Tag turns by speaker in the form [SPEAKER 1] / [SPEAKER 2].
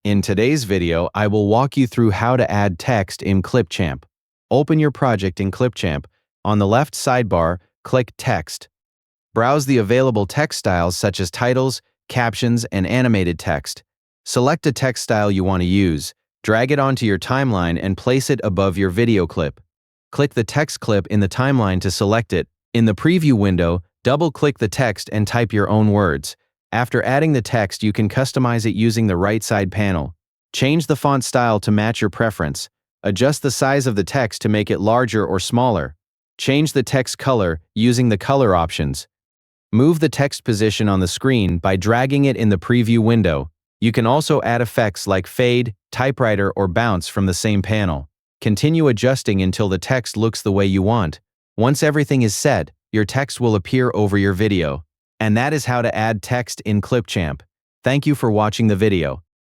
[SPEAKER 1] In today's video, I will walk you through how to add text in Clipchamp. Open your project in Clipchamp. On the left sidebar, click Text. Browse the available text styles such as titles, captions, and animated text. Select a text style you want to use, drag it onto your timeline and place it above your video clip. Click the text clip in the timeline to select it. In the preview window, double-click the text and type your own words. After adding the text, you can customize it using the right side panel. Change the font style to match your preference. Adjust the size of the text to make it larger or smaller. Change the text color using the color options. Move the text position on the screen by dragging it in the preview window. You can also add effects like fade, typewriter, or bounce from the same panel. Continue adjusting until the text looks the way you want. Once everything is set, your text will appear over your video. And that is how to add text in Clipchamp. Thank you for watching the video.